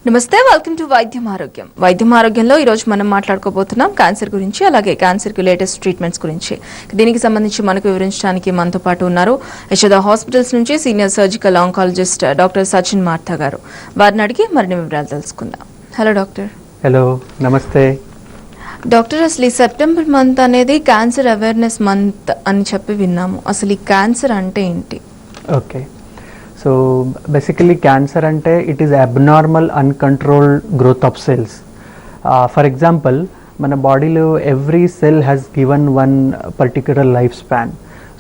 నమస్తే, welcome to వైద్యం ఆరోగ్యం. వైద్యం ఆరోగ్యంలో ఈరోజు మనం మాట్లాడుకోబోతున్నాం క్యాన్సర్ గురించి, అలాగే క్యాన్సర్ కి లేటెస్ట్ ట్రీట్మెంట్స్ గురించి. దీనికి సంబంధించి మనకు వివరించడానికి మనతో పాటు ఉన్నారు యశోద హాస్పిటల్స్ నుంచి senior surgical oncologist doctor Sachin Martha గారు. వారిని అడిగి మరిన్ని వివరాలు తెలుసుకుందాం. Hello doctor. హలో, నమస్తే డాక్టర్. అసలు ఈ సెప్టెంబర్ మంత్ అనేది క్యాన్సర్ అవేర్నెస్ మంత్ అని చెప్పి విన్నాము. అసలు ఈ క్యాన్సర్ అంటే ఏంటి? ఓకే, సో బేసికలీ క్యాన్సర్ అంటే it is abnormal uncontrolled growth of cells. For example, మన బాడీలో every cell has given one particular life span.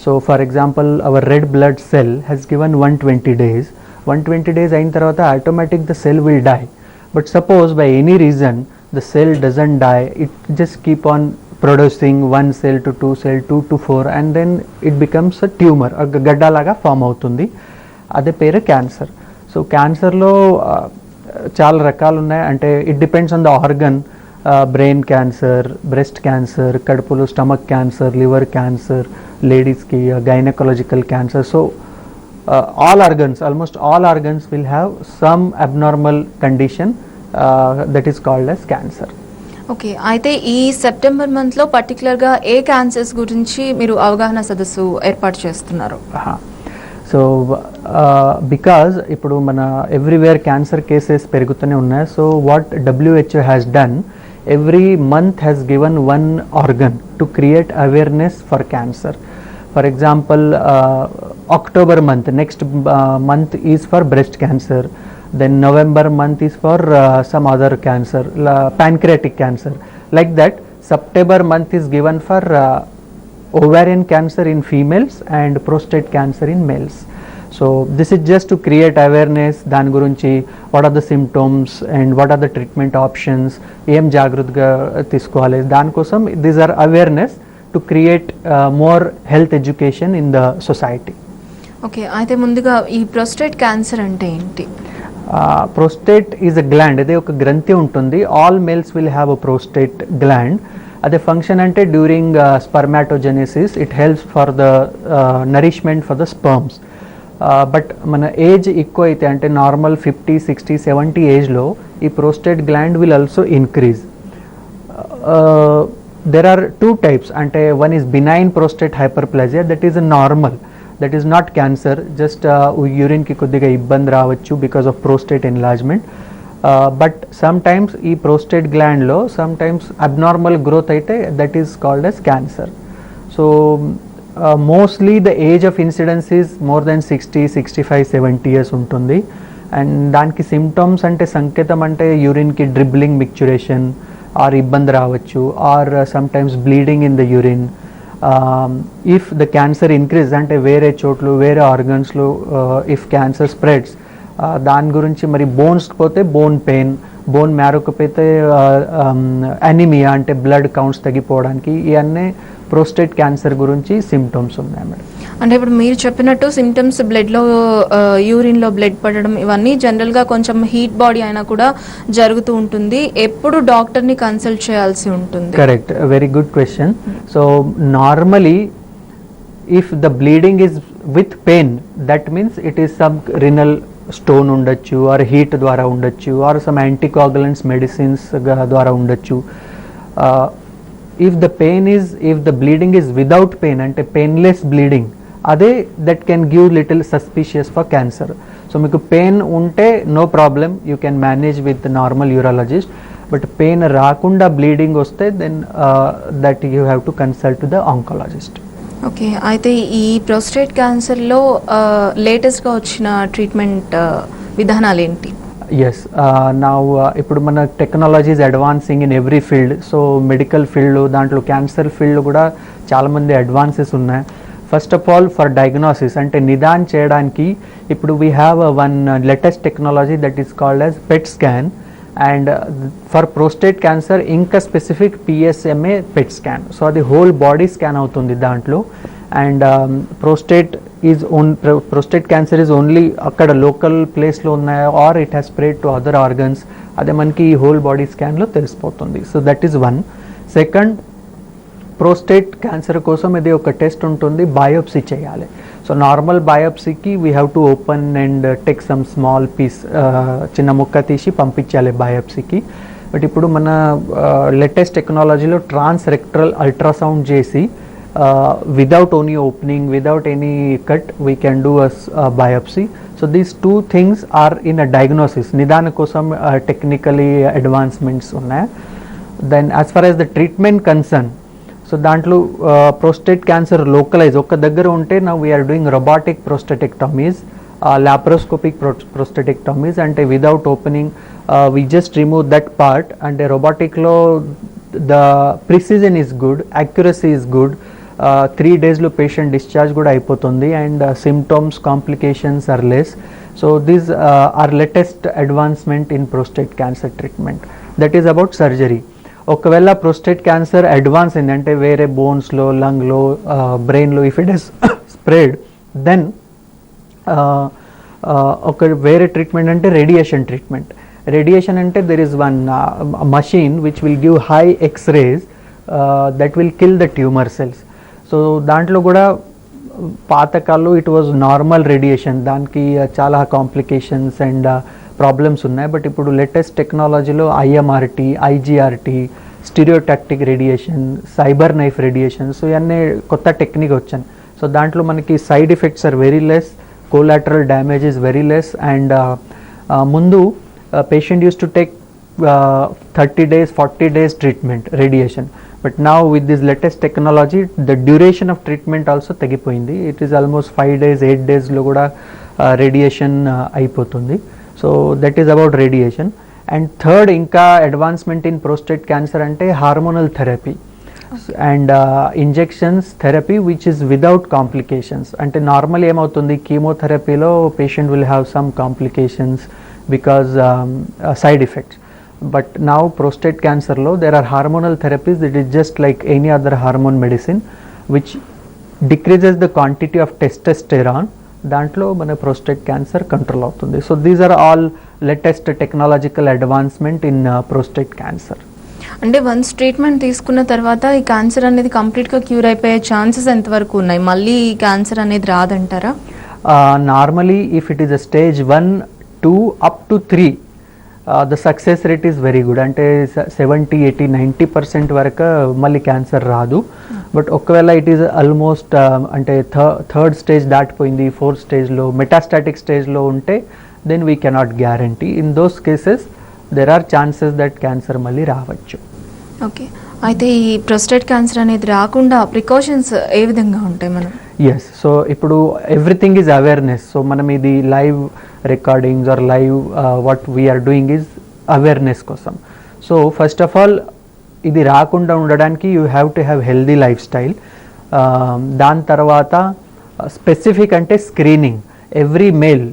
So for example, our red blood cell has given 120 days. 120 days అయిన తర్వాత automatic the cell will die. But suppose by any reason the cell doesn't die, it just keep on producing one cell to two cell, 2 to 4, and then it becomes a tumor, గడ్డ లాగా form అవుతుంది. అదే పేరు cancer. So క్యాన్సర్లో చాలా రకాలు ఉన్నాయి. అంటే it depends on the organ. Brain cancer, breast cancer, కడుపులో స్టమక్ క్యాన్సర్, లివర్ క్యాన్సర్, లేడీస్కి gynaecological cancer. So all organs, almost all organs will have some abnormal condition that is called as cancer. Okay, అయితే ఈ September మంత్లో పర్టికులర్గా ఏ cancers గురించి మీరు అవగాహన సదస్సు ఏర్పాటు చేస్తున్నారు? సో బికాజ్ ఇప్పుడు మన ఎవ్రీవేర్ క్యాన్సర్ కేసెస్ పెరుగుతూనే ఉన్నాయి. So what WHO has done, every month has given one organ to create awareness for cancer. For example, October month, next month is for breast cancer. Then November month is for some other cancer, pancreatic cancer. Like that, September month is given for ovarian cancer in females and prostate cancer in males. So this is just to create awareness. Dan gurunchi, what are the symptoms and what are the treatment options, em jagrutga tiskoవాలి. Dan kosam these are awareness to create more health education in the society. Okay, అయితే ముందుగా ఈ prostate cancer అంటే ఏంటి? Prostate is a gland. అదే ఒక గ్రంథి ఉంటుంది. All males will have a prostate gland. అదే ఫంక్షన్ అంటే during spermatogenesis it helps for the nourishment for the sperms. But మన ఏజ్ ఎక్కువ అయితే, అంటే నార్మల్ 50, 60, 70 ఏజ్లో ఈ prostate gland will also increase. There are 2 types. అంటే one is benign prostate hyperplasia, that is normal, that is not cancer, just urine ki koddiga ibbandi raavachu because of prostate enlargement. But sometimes ee prostate gland lo sometimes abnormal growth aite, that is called as cancer. So mostly the age of incidence is more than 60, 65, 70 years untundi. And daniki symptoms ante sanketam ante urine ki dribbling micturition or ibbandi raavachu, or sometimes bleeding in the urine. If the cancer increases అంటే వేరే చోట్లు, వేరే ఆర్గన్స్లో if cancer spreads, దాని గురించి మరి బోన్స్కి పోతే bone pain, bone మ్యారోకి పోతే anaemia అంటే బ్లడ్ కౌంట్స్ తగ్గిపోవడానికి, ఇవన్నీ ప్రోస్టేట్ క్యాన్సర్ గురించి సిమ్టమ్స్ ఉన్నాయి మేడం. అంటే ఇప్పుడు మీరు చెప్పినట్టు సిమ్టమ్స్ బ్లడ్లో, యూరిన్లో బ్లడ్ పడడం, ఇవన్నీ జనరల్గా కొంచెం హీట్ బాడీ అయినా కూడా జరుగుతూ ఉంటుంది. ఎప్పుడు డాక్టర్ని కన్సల్ట్ చేయాల్సి ఉంటుంది? Correct, very good question. So normally if the bleeding is with pain, that means it is some renal stone ఉండొచ్చు, ఆర్ హీట్ ద్వారా ఉండొచ్చు, ఆర్ సమ్ యాంటీకోగులెంట్స్ మెడిసిన్స్ ద్వారా ఉండొచ్చు. if the bleeding is without pain, అంటే painless bleeding, అదే that can give little suspicious for cancer. So మీకు pain ఉంటే no problem, you can manage with normal urologist. But pain రాకుండా bleeding వస్తే then that you have to consult the oncologist. Okay, అయితే ఈ prostate క్యాన్సర్లో లేటెస్ట్గా వచ్చిన treatment విధానాలు ఏంటి? ఎస్, నా ఇప్పుడు మన technology is advancing in every field. So medical field, దాంట్లో క్యాన్సర్ ఫీల్డ్ కూడా చాలామంది అడ్వాన్సెస్ ఉన్నాయి. First of all for diagnosis అంటే నిదాన్ చేయడానికి ఇప్పుడు we have one latest technology that is called as PET scan. And for prostate cancer ఇంకా specific PSMA PET scan. So అది హోల్ బాడీ స్కాన్ అవుతుంది దాంట్లో. And prostate cancer is only అక్కడ local ప్లేస్లో ఉన్నాయా, or it has spread to other organs, అదే మనకి ఈ హోల్ బాడీ స్కాన్లో తెలిసిపోతుంది. So that is one. Second, prostate cancer కోసం ఇది ఒక టెస్ట్ ఉంటుంది, బయోప్సీ చేయాలి. సో నార్మల్ బయాప్సీకి we have to open and take some small piece, చిన్న ముక్క తీసి పంపించాలి బయాప్సీకి. బట్ ఇప్పుడు మన లేటెస్ట్ టెక్నాలజీలో ట్రాన్స్ రెక్టరల్ అల్ట్రాసౌండ్ చేసి without any opening, without any cut, we can do a biopsy. So these two things are in a diagnosis. Nidana kosam technically advancements unnaya. Then as far as the treatment concern, so dantlo prostate cancer localize oka daggara unte now we are doing robotic prostatectomies, laparoscopic prostatectomies, and without opening we just remove that part, and robotic lo the precision is good, accuracy is good. 3 days లో patient discharge కూడా అయిపోతుంది, and symptoms complications are less. So these are latest advancement in prostate cancer treatment. That is about surgery. ఒకవేళ prostate cancer advance అయింది అంటే వేరే బోన్స్లో, లంగ్లో, బ్రెయిన్లో if it is spread, then ఒక వేరే ట్రీట్మెంట్ అంటే రేడియేషన్ ట్రీట్మెంట్. రేడియేషన్ అంటే there is one machine which will give high X rays that will kill the tumour cells. So దాంట్లో కూడా పాతకాల్లో ఇట్ వాజ్ నార్మల్ రేడియేషన్, దానికి చాలా కాంప్లికేషన్స్ అండ్ ప్రాబ్లమ్స్ ఉన్నాయి. బట్ ఇప్పుడు లేటెస్ట్ టెక్నాలజీలో IMRT, IGRT, stereotactic radiation, cyber knife radiation, so ఇవన్నీ కొత్త టెక్నిక్ వచ్చాయి. సో దాంట్లో మనకి side effects are very less, collateral damage is very less, and ముందు patient use to take 30 days, 40 days treatment radiation. But now with this latest technology, the duration of treatment also తగ్గిపోయింది. It is almost 5 days, 8 days లో కూడా radiation అయిపోతుంది. So that is about radiation. And third, ఇంకా advancement in prostate cancer అంటే hormonal therapy and injections therapy which is without complications. అంటే normal ఏమవుతుంది, కీమోథెరపీలో patient will have some complications because side effects. But now prostate cancer lo there are hormonal therapies that is just like any other hormone medicine which decreases the quantity of testosterone. Dantlo mana prostate cancer control avutundi. So these are all latest technological advancement in prostate cancer. అంటే once treatment తీసుకున్న తర్వాత ఈ cancer అనేది కంప్లీట్గా cure అయిపోయే chances ఎంతవరకు ఉన్నాయి? మళ్ళీ ఈ క్యాన్సర్ అనేది రాదంటారా? Normally if it is a stage 1, 2 up to 3, the success rate is very good. అంటే 70, 80, 90% వరకు మళ్ళీ క్యాన్సర్ రాదు. బట్ ఒకవేళ ఇట్ ఈస్ ఆల్మోస్ట్ అంటే థర్డ్ స్టేజ్ దాటిపోయింది, ఫోర్త్ స్టేజ్లో, మెటాస్టాటిక్ స్టేజ్లో ఉంటే then we cannot guarantee. In those cases there are chances that cancer మళ్ళీ రావచ్చు. ఓకే, అయితే ఈ ప్రోస్టేట్ క్యాన్సర్ అనేది రాకుండా ప్రికాషన్స్ ఏ విధంగా ఉంటాయి మనం? ఎస్, సో ఇప్పుడు ఎవ్రీథింగ్ ఈజ్ అవేర్నెస్. సో మనం ఇది live recordings or live what we're doing is awareness కోసం. సో ఫస్ట్ ఆఫ్ ఆల్ ఇది రాకుండా ఉండడానికి you have to have healthy lifestyle. దాని తర్వాత స్పెసిఫిక్ అంటే screening. Every male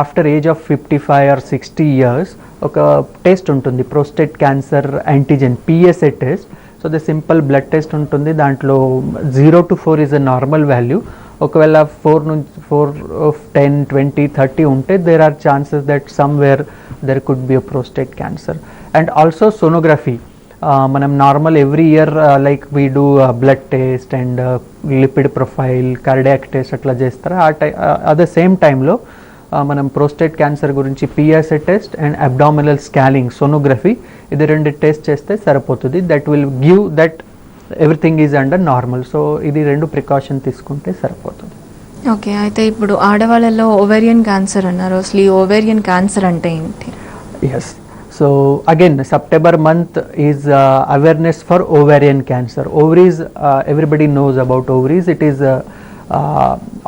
after age of 55 or 60 years ఒక టెస్ట్ ఉంటుంది, prostate cancer antigen PSA test. So the simple blood test ఉంటుంది, దాంట్లో 0 to 4 is a normal value. ఒకవేళ 4 నుంచి 4, 10, 20, 30 ఉంటే there are chances that somewhere there could be a prostate cancer. And also sonography మనం normal every year like we do blood test and lipid profile, cardiac test అట్లా చేస్తారు. At the same టైంలో మనం prostate cancer గురించి PSA test and abdominal scanning sonography, ఇది 2 test చేస్తే సరిపోతుంది. That will give that everything is under normal. So ఇది 2 precaution తీసుకుంటే సరిపోతుంది. ఓకే, అయితే ఇప్పుడు ఆడవాళ్ళలో ఓవేరియన్ క్యాన్సర్ అన్నారు, అసలు ఈ ఓవేరియన్ క్యాన్సర్ అంటే ఏంటి? Yes, so again September month is awareness for ovarian cancer. Ovaries, everybody knows about ovaries. It is a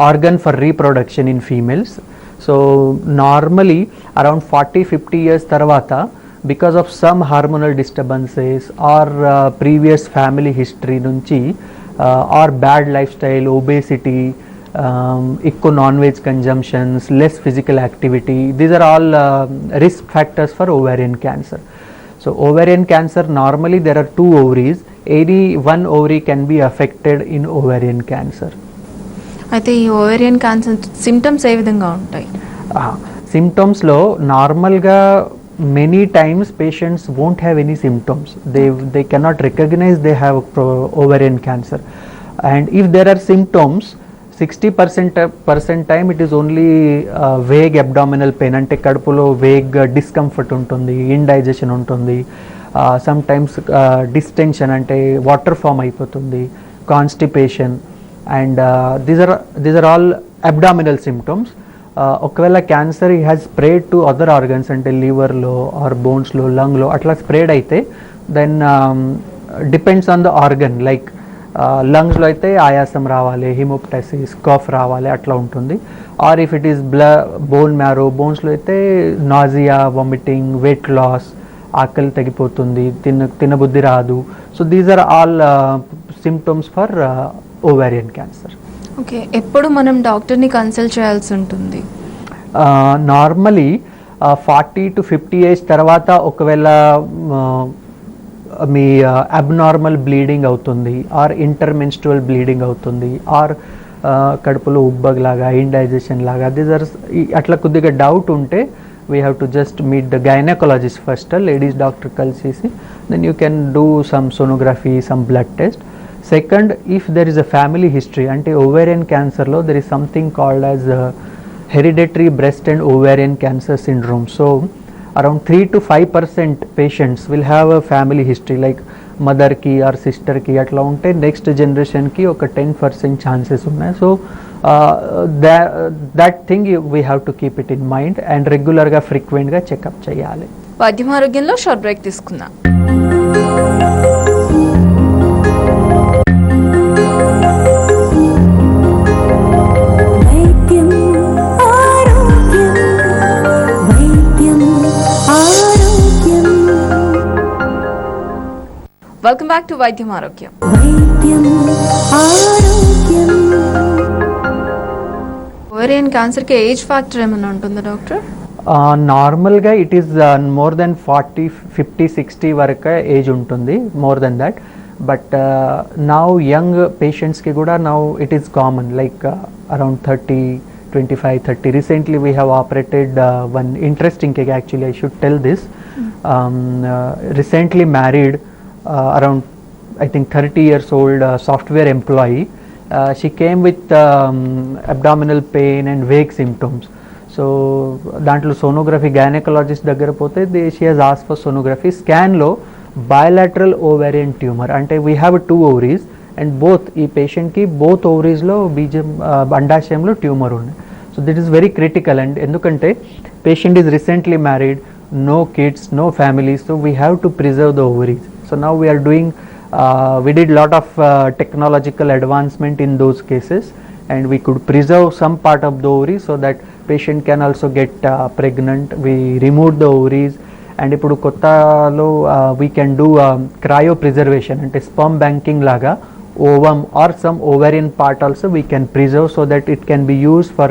organ for reproduction in females. So normally around 40-50 years tarvata, because of some hormonal disturbances or previous family history nunchi or bad lifestyle, obesity, ఎక్కువ non veg consumptions, less physical activity, these are all risk factors for ovarian cancer. So ovarian cancer normally there are 2 ovaries. Any 1 ovary can be affected in ovarian cancer. అయితే ఈ ovarian cancer symptoms ఏ విధంగా ఉంటాయి? సిమ్టమ్స్లో నార్మల్గా many times patients won't have any symptoms. They cannot recognize they have ovarian cancer. And if there are symptoms, 60% time it is only vague abdominal pain, అంటే కడుపులో vague discomfort ఉంటుంది, indigestion ఉంటుంది, sometimes distension అంటే water form అయిపోతుంది, constipation, and these are all abdominal symptoms. ఒకవేళ cancer has spread to other organs అంటే లివర్లో or బోన్స్లో, లంగ్లో అట్లా స్ప్రెడ్ అయితే then depends on the organ. Like లంగ్స్లో అయితే ఆయాసం రావాలి, హిమోప్టసిస్, కాఫ్ రావాలి అట్లా ఉంటుంది. Or if it is bone marrow, బోన్స్లో అయితే నాజియా, వామిటింగ్, వెయిట్ లాస్, ఆకలి తగ్గిపోతుంది, తినబుద్ధి రాదు. So these are all symptoms for ovarian cancer. Okay, ఎప్పుడు మనం డాక్టర్ని కన్సల్ట్ చేయాల్సి ఉంటుంది? నార్మలీ 40 to 50 ఏజ్ తర్వాత ఒకవేళ మీ అబ్నార్మల్ బ్లీడింగ్ అవుతుంది, ఆర్ ఇంటర్మెన్స్ట్రువల్ బ్లీడింగ్ అవుతుంది, ఆర్ కడుపులో ఉబ్బగలాగా, ఇండైజెషన్ లాగా, అట్లా కొద్దిగా డౌట్ ఉంటే we have to just meet the gynecologist first, ladies doctor kalsesi, then you can do some sonography, some blood test. Second, if there is a family history ante ovarian cancer lo there is something called as hereditary breast and ovarian cancer syndrome. So around 3 to 5% patients will have a family history, like mother ki or sister ki atla unte next generation ki oka 10% chances unnai. So that thing we have to keep it in mind and regular ga frequent ga check up cheyali. వైద్యం ఆరోగ్యంలో short break తీసుకుందాం. Welcome back to వైద్యం ఆరోగ్యం. Ovarian క్యాన్సర్కి age factor ఏమైనా ఉంటుందా doctor? నార్మల్గా it is more than 40, 50, 60 వరకు ఏజ్ ఉంటుంది, more than that. But now young పేషెంట్స్కి కూడా now it is common, like around 30, 25, 30. Recently we have operated one interesting case, actually I should tell this. Recently married, around I think 30 years old software employee. She came with abdominal pain and vague symptoms. So dantlo sonography gynecologist daggara pothe she has asked for sonography. Scan lo bilateral ovarian tumor, ante we have 2 ovaries and both ee patient ki both ovaries lo bijam andashayam lo tumor unnai. So this is very critical, and endukante patient is recently married, no kids, no family, so we have to preserve the ovaries. So now we are doing we did lot of technological advancement in those cases, and we could preserve some part of the ovary so that patient can also get pregnant. We removed the ovaries, and ipudu kottalo we can do cryopreservation ante sperm banking laga ovum or some ovarian part also we can preserve so that it can be used for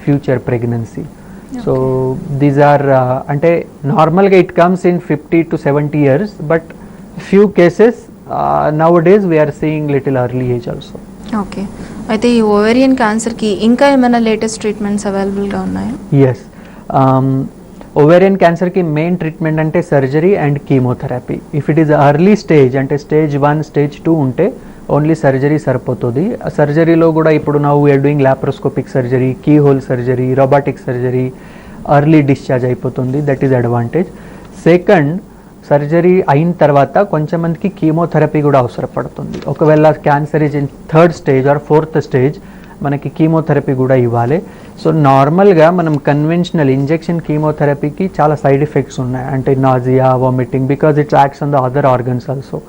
future pregnancy. Okay. So these are ante normal ga it comes in 50 to 70 years, but few cases nowadays we are seeing little early age also. Okay, అయితే ఈ ovarian క్యాన్సర్కి ఇంకా ఏమైనా latest treatments అవైలబుల్గా ఉన్నాయా? Yes, ovarian క్యాన్సర్కి main treatment అంటే surgery and chemotherapy. If it is early stage అంటే స్టేజ్ 1, స్టేజ్ 2 ఉంటే ఓన్లీ సర్జరీ సరిపోతుంది. సర్జరీలో కూడా ఇప్పుడు now we're doing laparoscopic surgery, keyhole surgery, robotic surgery, early discharge అయిపోతుంది. That is advantage. Second, surgery అయిన తర్వాత కొంచెం మందికి కీమోథెరపీ కూడా అవసరపడుతుంది. ఒకవేళ cancer is in 3rd stage or 4th stage మనకి కీమోథెరపీ కూడా ఇవ్వాలి. సో నార్మల్గా మనం కన్వెన్షనల్ ఇంజెక్షన్ కీమోథెరపీకి చాలా సైడ్ ఎఫెక్ట్స్ ఉన్నాయి, అంటే nausea, vomiting, because it's acts on the other organs also.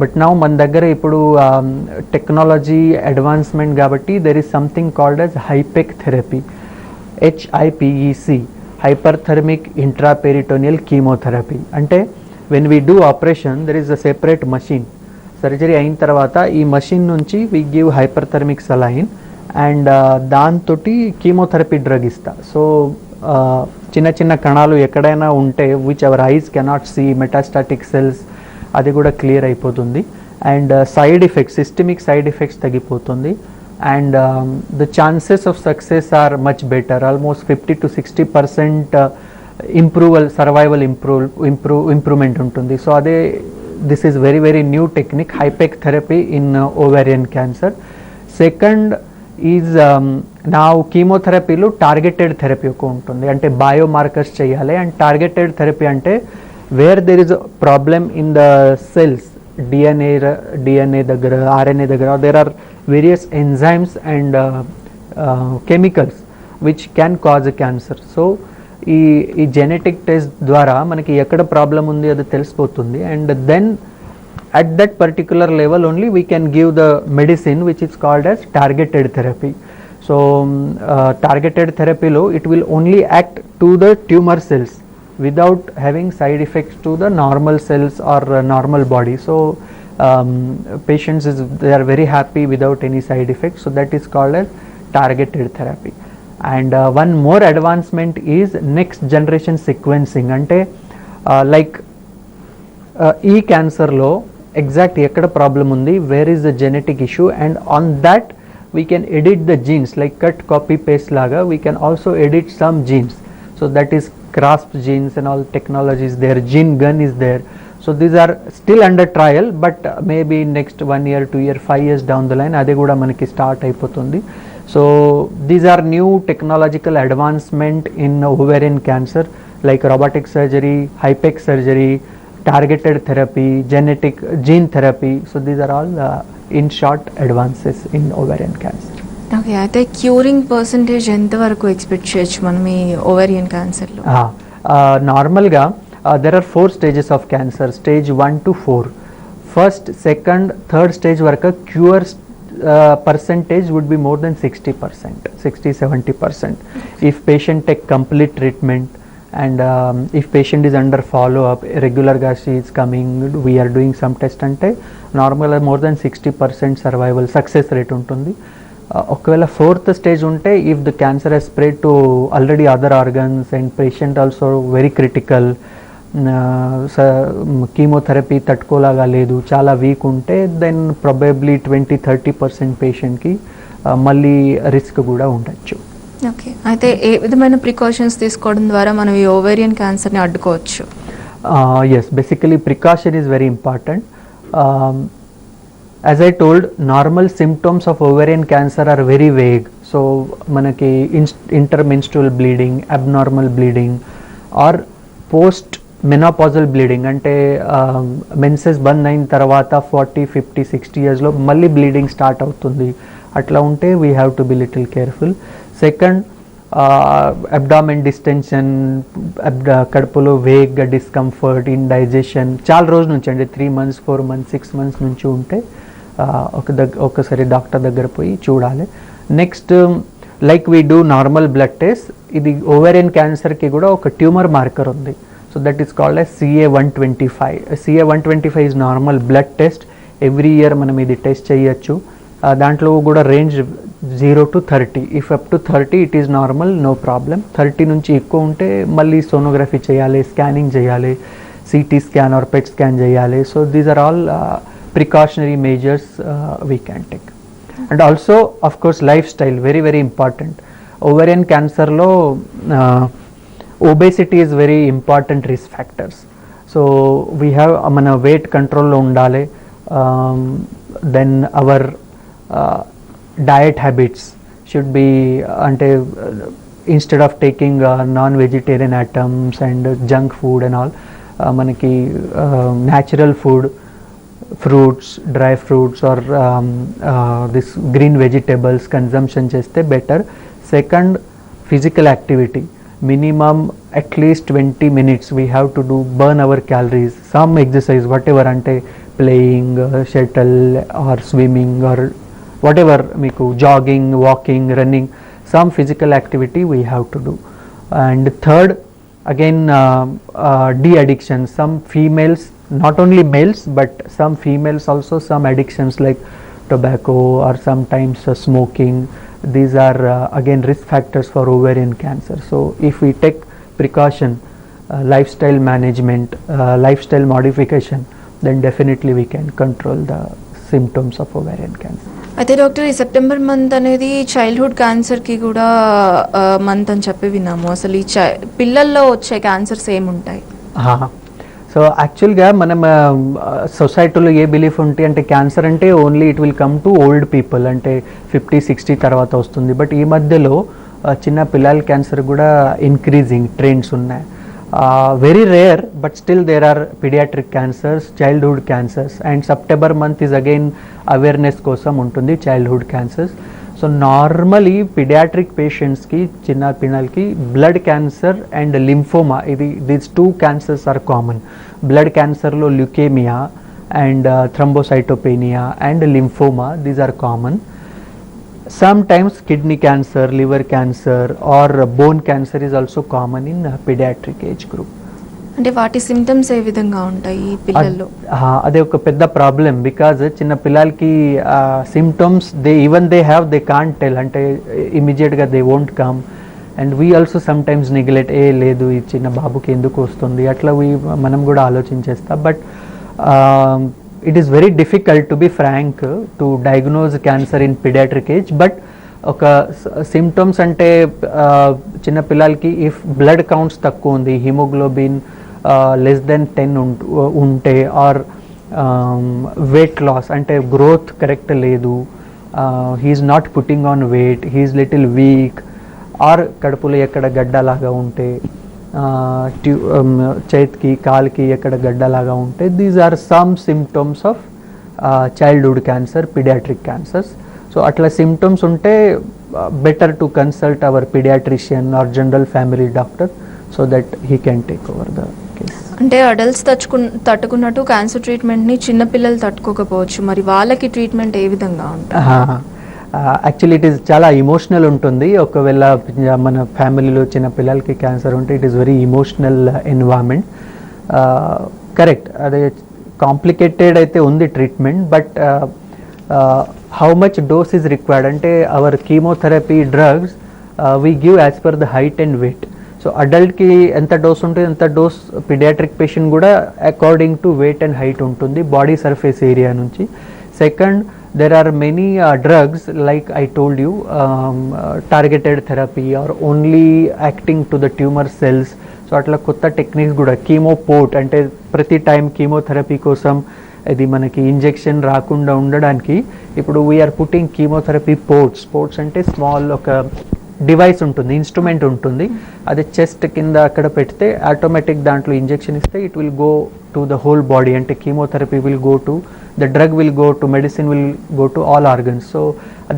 But now మన దగ్గర ఇప్పుడు టెక్నాలజీ అడ్వాన్స్మెంట్ కాబట్టి there is something called as హైపెక్ therapy, HIPEC, hyperthermic intraperitoneal chemotherapy. అంటే when we do operation there is a separate machine. Surgery అయిన తర్వాత ఈ machine నుంచి we give hyperthermic saline and దాంతోటి కీమోథెరపీ డ్రగ్ ఇస్తా. సో చిన్న చిన్న కణాలు ఎక్కడైనా ఉంటే which our eyes cannot see, metastatic cells, అది కూడా క్లియర్ అయిపోతుంది. And side effects, systemic side effects తగ్గిపోతుంది. And the chances of success are much better, almost 50 to 60% survival improvement ఉంటుంది. సో అదే this is very very new technique, హైపెక్ therapy in ovarian cancer. Second, is నా కీమోథెరపీలో targeted therapy ఒక ఉంటుంది, అంటే biomarkers చేయాలి. అండ్ టార్గెటెడ్ థెరపీ అంటే where there is problem in the cells, DNA దగ్గర, ఆర్ఎన్ఏ దగ్గర, there are various enzymes and chemicals which can cause cancer. So ఈ జెనెటిక్ టెస్ట్ ద్వారా మనకి ఎక్కడ ప్రాబ్లం ఉంది అది తెలిసిపోతుంది. And then at that particular level only we can give the medicine which is called as targeted therapy. So targeted therapy lo it will only act to the tumor cells without having side effects to the normal cells or normal body. So patients they are very happy without any side effects, so that is called as targeted therapy. And one more advancement is next generation sequencing, ante like ఈ క్యాన్సర్లో exact ఎక్కడ problem ఉంది, where is the genetic issue, and on that we can edit the genes, like cut copy paste లాగా we can also edit some genes. So that is CRISPR genes and all technologies there, gene gun is there. So these are still under trial, but maybe next 1 year 2 year 5 years down the line అది కూడా మనకి start అయిపోతుంది. So these are new technological advancement in ovarian cancer, like robotic surgery, HIPEC surgery, targeted therapy, genetic gene therapy. So these are all in short advances in ovarian cancer. Okay, అయితే curing percentage ఎంతవరకు expect చేయొచ్చు మనం ఈ ovarian క్యాన్సర్లో? నార్మల్గా there are 4 stages of cancer, stage 1 to 4. First, second, third stage వరకు cure percentage would be more than 60%, 60-70%. If patient take complete treatment, and if patient is under follow up regular ga she is coming, we are doing some test ante normal more than 60% survival success rate untundi. Okavela fourth stage unte, if the cancer has spread to already other organs and patient also very critical, chemotherapy తట్టుకోలాగా లేదు, చాలా week ఉంటే, then probably 20-30% patient కి మళ్ళీ risk కూడా ఉండొచ్చు. Okay, అయితే ఏ విధమైన precautions తీసుకోవడం ద్వారా మనం ఈ ఓవేరియన్ క్యాన్సర్ని అడ్డుకోవచ్చు? Yes, basically precaution is very important. As I told, normal symptoms of ovarian cancer are very vague. So మనకి intermenstrual bleeding, abnormal bleeding, or post menopausal bleeding, అంటే మెన్సెస్ బంద్ అయిన తర్వాత 40, 50, 60 yearsలో మళ్ళీ బ్లీడింగ్ స్టార్ట్ అవుతుంది. అట్లా ఉంటే we have to be little careful. Second, abdomen distension, కడుపులో వేగ్గా discomfort, indigestion చాలా రోజు నుంచి, అంటే 3 months 4 months 6 months నుంచి ఉంటే ఒకసారి డాక్టర్ దగ్గర పోయి చూడాలి. Next, like we do normal blood test, ఇది ఓవేరియన్ క్యాన్సర్కి కూడా ఒక ట్యూమర్ మార్కర్ ఉంది. So that is called as CA-125. CA-125 is normal blood test. Every year మనం ఇది టెస్ట్ చేయొచ్చు. దాంట్లో కూడా range 0 to 30. If up to 30 it is normal, no problem. 30 నుంచి ఎక్కువ ఉంటే మళ్ళీ సోనోగ్రఫీ చేయాలి, స్కానింగ్ చేయాలి, CT scan or PET scan చేయాలి. So these are all precautionary measures we can take. And also of course lifestyle very very important. Ovarian క్యాన్సర్లో obesity is very important risk factors. So we have మన weight కంట్రోల్లో ఉండాలి. Then our diet habits should be ante instead of taking non-vegetarian items and junk food and all, manaki natural food, fruits, dry fruits or this green vegetables consumption cheste better. Second, physical activity, minimum at least 20 minutes we have to do, burn our calories, some exercise whatever, ante playing shuttle or swimming or whatever, meeku jogging, walking, running, some physical activity we have to do. And third, again de-addiction. Some females, not only males but some females also, some addictions like tobacco or sometimes smoking. These are again risk factors for ovarian cancer. So if we take precaution, lifestyle management, lifestyle modification, then definitely we can control the symptoms of ovarian cancer. అయితే doctor, ఈ September month అనేది childhood క్యాన్సర్కి కూడా month అని చెప్పి విన్నాము. అసలు ఈ పిల్లల్లో వచ్చే క్యాన్సర్స్ ఏముంటాయి? సో యాక్చువల్గా మనం సొసైటీలో ఏ బిలీఫ్ ఉంటే అంటే క్యాన్సర్ అంటే only it will come to old people, అంటే 50-60 తర్వాత వస్తుంది. బట్ ఈ మధ్యలో చిన్న పిల్లల క్యాన్సర్ కూడా ఇంక్రీజింగ్ ట్రెండ్స్ ఉన్నాయి. Very rare but still there are paediatric cancers, childhood cancers, and September month is again awareness కోసం ఉంటుంది childhood cancers. So normally paediatric పేషెంట్స్కి, చిన్న పిల్లలకి blood cancer and lymphoma, these 2 cancers are common. Blood క్యాన్సర్లో leukaemia and thrombocytopenia and lymphoma, these are common. Sometimes kidney cancer, liver cancer or bone cancer is also common in pediatric age group. అంటే వాటి symptoms ఏ విధంగా ఉంటాయి ఈ పిల్లల్లో? అదే ఒక పెద్ద ప్రాబ్లం, బికాజ్ చిన్న పిల్లలకి symptoms they have, they can't tell, అంటే ఇమీడియట్గా they won't come. And we also sometimes neglect, లేదు ఈ చిన్న బాబుకి ఎందుకు వస్తుంది, అట్లా మనం కూడా ఆలోచించేస్తాం. But it is very difficult, to be frank, to diagnose cancer in pediatric age. But ఒక సిమ్టమ్స్ అంటే చిన్న పిల్లలకి ఇఫ్ బ్లడ్ కౌంట్స్ తక్కువ ఉంది, హిమోగ్లోబిన్ లెస్ దెన్ 10 ఉంటే, ఆర్ వెయిట్ లాస్ అంటే గ్రోత్ కరెక్ట్ లేదు, he's not putting on weight, he's little weak, or కడుపులో ఎక్కడ గడ్డలాగా ఉంటే, చేతికి కాలుకి ఎక్కడ గడ్డలాగా ఉంటే, these are some symptoms of childhood cancer, paediatric cancers. So అట్లా సిమ్టమ్స్ ఉంటే better to consult our paediatrician or general family doctor so that he can take over the case. అంటే అడల్ట్స్ తట్టుకున్నట్టు క్యాన్సర్ ట్రీట్మెంట్ని చిన్నపిల్లలు తట్టుకోకపోవచ్చు, మరి వాళ్ళకి ట్రీట్మెంట్ ఏ విధంగా ఉంటుంది? యాక్చువల్లీ ఇట్ ఈస్ చాలా ఇమోషనల్ ఉంటుంది. ఒకవేళ మన ఫ్యామిలీలో చిన్న పిల్లలకి క్యాన్సర్ ఉంటే it is very emotional environment. Correct, అదే కాంప్లికేటెడ్ అయితే ఉంది treatment. But how much dose is required అంటే our chemotherapy drugs we give as per the height and weight. So అడల్ట్కి ఎంత డోస్ ఉంటుంది అంత డోస్ పీడియాట్రిక్ పేషెంట్ కూడా according to weight and height ఉంటుంది, బాడీ సర్ఫేస్ ఏరియా నుంచి. Second, there are many drugs like I told you, targeted therapy or only acting to the tumor cells. So అట్లా కొత్త techniques కూడా, కీమోపోర్ట్ అంటే ప్రతి time chemotherapy కోసం ఇది మనకి ఇంజెక్షన్ రాకుండా ఉండడానికి ఇప్పుడు వీఆర్ పుట్టింగ్ కీమోథెరపీ పోర్ట్స్ అంటే స్మాల్ ఒక డివైస్ ఉంటుంది, ఇన్స్ట్రుమెంట్ ఉంటుంది, అది చెస్ట్ కింద అక్కడ పెడితే ఆటోమేటిక్ దాంట్లో ఇంజెక్షన్ ఇస్తే it will go to the whole body, అంటే chemotherapy will go to the drug will go to, medicine will go to all organs. So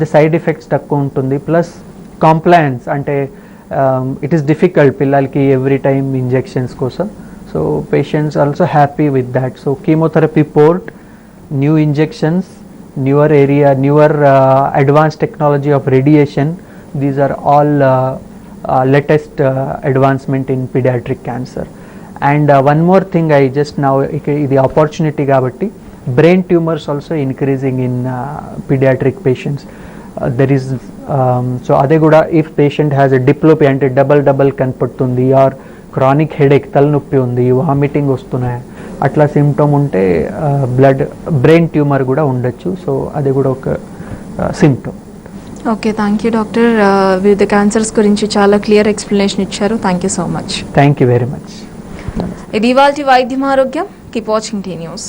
the side effects takku untundi, plus compliance ante it is difficult pillalki every time injections kosam. So patients also happy with that. So chemotherapy port, new injections, newer area, newer advanced technology of radiation, these are all latest advancement in pediatric cancer. And one more thing I just now, the opportunity kabatti, brain tumors also increasing in pediatric patients. There is so ade kuda, if patient has a diplopia ante double kanpadutundi, or chronic headache, talnoppi undi, vomiting vastunayi, atla symptom unte blood brain tumor kuda undachu. So ade kuda oka symptom. Okay, thank you doctor. వివిధ cancers గురించి చాలా clear explanation ఇచ్చారు. Thank you so much. Thank you very much. ఇది ఇవాల్టి వైద్యం ఆరోగ్యం. Keep watching tea news.